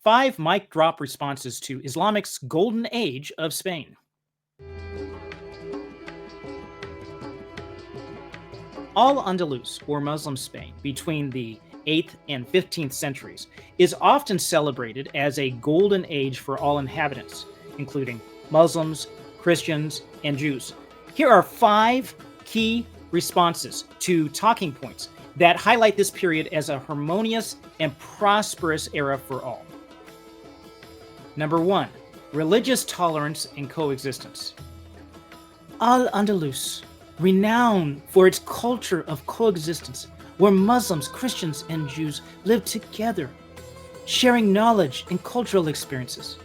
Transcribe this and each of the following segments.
5 mic drop responses to Islamic's golden age of Spain. Al-Andalus, or Muslim Spain, between the 8th and 15th centuries, is often celebrated as a golden age for all inhabitants, including Muslims, Christians, and Jews. Here are 5 key responses to talking points that highlight this period as a harmonious and prosperous era for all. Number 1, religious tolerance and coexistence. Al-Andalus, renowned for its culture of coexistence, where Muslims, Christians, and Jews live together, sharing knowledge and cultural experiences.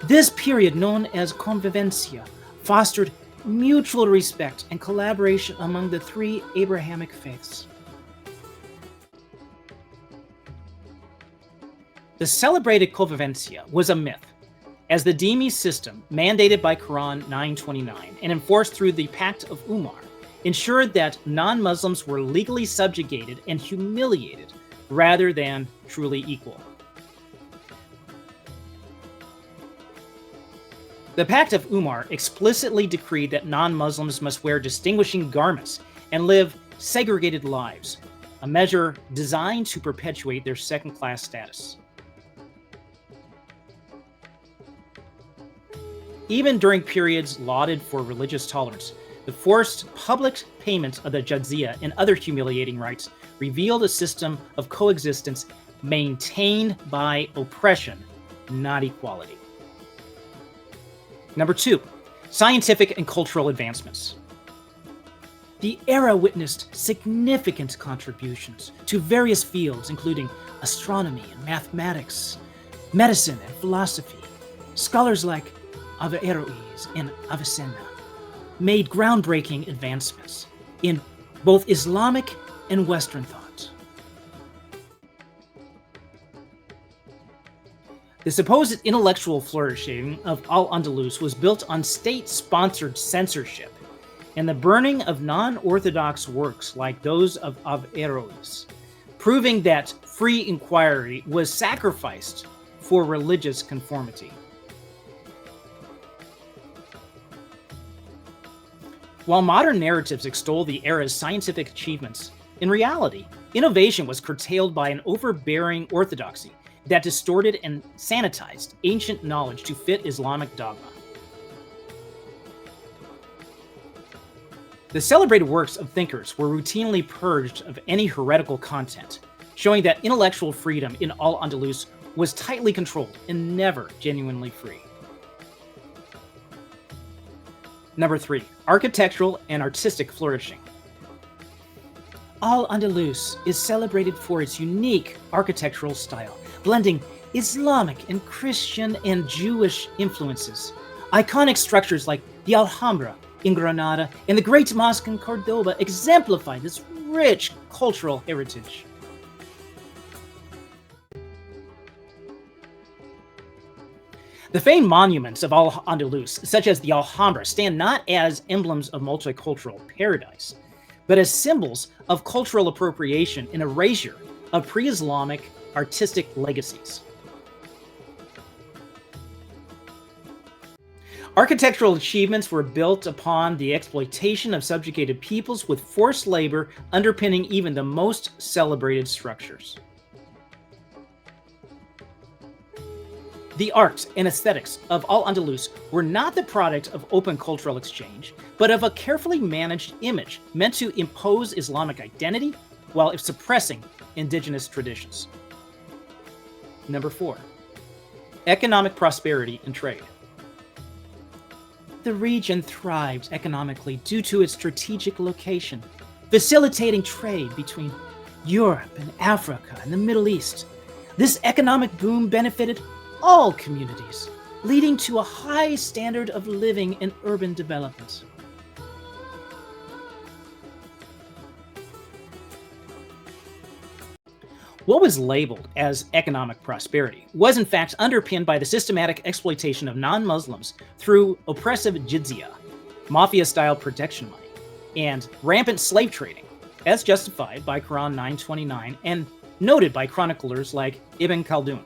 This period, known as convivencia, fostered mutual respect and collaboration among the 3 Abrahamic faiths. The celebrated convivencia was a myth, as the Dhimmi system, mandated by Quran 929 and enforced through the Pact of Umar, ensured that non-Muslims were legally subjugated and humiliated rather than truly equal. The Pact of Umar explicitly decreed that non-Muslims must wear distinguishing garments and live segregated lives, a measure designed to perpetuate their second-class status. Even during periods lauded for religious tolerance, the forced public payment of the Jizya and other humiliating rites revealed a system of coexistence maintained by oppression, not equality. Number 2, scientific and cultural advancements. The era witnessed significant contributions to various fields, including astronomy and mathematics, medicine and philosophy. Scholars like Averroes and Avicenna made groundbreaking advancements in both Islamic and Western thought. The supposed intellectual flourishing of Al-Andalus was built on state-sponsored censorship and the burning of non-orthodox works like those of Averroes, proving that free inquiry was sacrificed for religious conformity. While modern narratives extol the era's scientific achievements, in reality, innovation was curtailed by an overbearing orthodoxy that distorted and sanitized ancient knowledge to fit Islamic dogma. The celebrated works of thinkers were routinely purged of any heretical content, showing that intellectual freedom in Al-Andalus was tightly controlled and never genuinely free. Number 3, architectural and artistic flourishing. Al-Andalus is celebrated for its unique architectural style, blending Islamic and Christian and Jewish influences. Iconic structures like the Alhambra in Granada and the Great Mosque in Cordoba exemplify this rich cultural heritage. The famed monuments of Al-Andalus, such as the Alhambra, stand not as emblems of multicultural paradise, but as symbols of cultural appropriation and erasure of pre-Islamic artistic legacies. Architectural achievements were built upon the exploitation of subjugated peoples, with forced labor underpinning even the most celebrated structures. The art and aesthetics of Al-Andalus were not the product of open cultural exchange, but of a carefully managed image meant to impose Islamic identity while suppressing indigenous traditions. Number 4, economic prosperity and trade. The region thrives economically due to its strategic location, facilitating trade between Europe and Africa and the Middle East. This economic boom benefited all communities, leading to a high standard of living and urban development. What was labeled as economic prosperity was in fact underpinned by the systematic exploitation of non-Muslims through oppressive Jizya, mafia-style protection money, and rampant slave trading, as justified by Quran 929 and noted by chroniclers like Ibn Khaldun.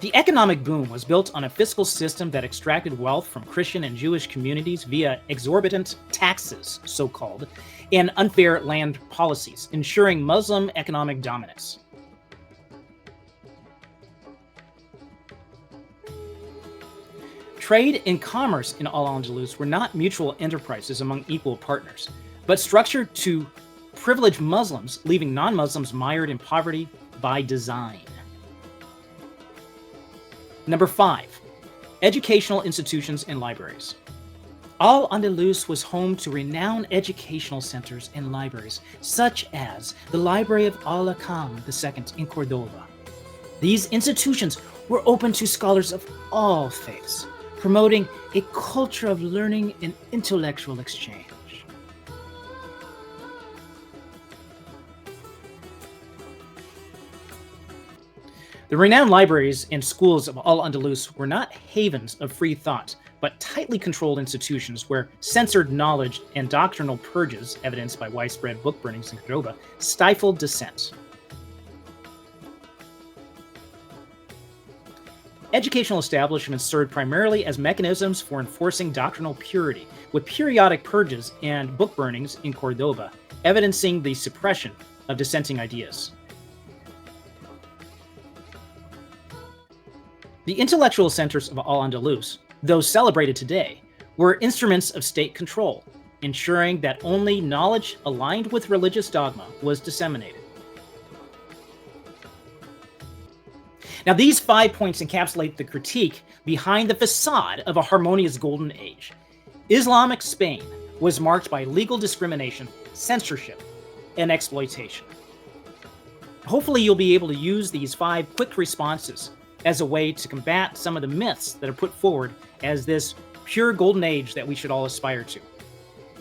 The economic boom was built on a fiscal system that extracted wealth from Christian and Jewish communities via exorbitant taxes, so-called, and unfair land policies, ensuring Muslim economic dominance. Trade and commerce in Al-Andalus were not mutual enterprises among equal partners, but structured to privilege Muslims, leaving non-Muslims mired in poverty by design. Number 5, educational institutions and libraries. Al-Andalus was home to renowned educational centers and libraries, such as the Library of Al-Hakam II in Cordoba. These institutions were open to scholars of all faiths, promoting a culture of learning and intellectual exchange. The renowned libraries and schools of Al-Andalus were not havens of free thought, but tightly controlled institutions where censored knowledge and doctrinal purges, evidenced by widespread book burnings in Cordoba, stifled dissent. Educational establishments served primarily as mechanisms for enforcing doctrinal purity, with periodic purges and book burnings in Cordoba, evidencing the suppression of dissenting ideas. The intellectual centers of Al-Andalus, though celebrated today, were instruments of state control, ensuring that only knowledge aligned with religious dogma was disseminated. Now, these 5 points encapsulate the critique behind the facade of a harmonious golden age. Islamic Spain was marked by legal discrimination, censorship, and exploitation. Hopefully, you'll be able to use these 5 quick responses as a way to combat some of the myths that are put forward as this pure golden age that we should all aspire to.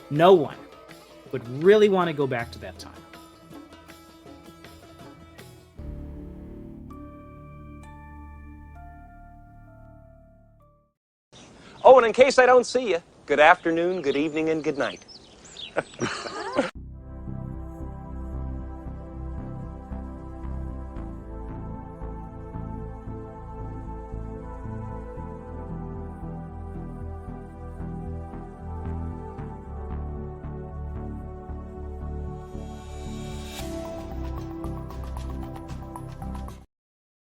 No one would really want to go back to that time. Oh, and in case I don't see you, good afternoon, good evening, and good night.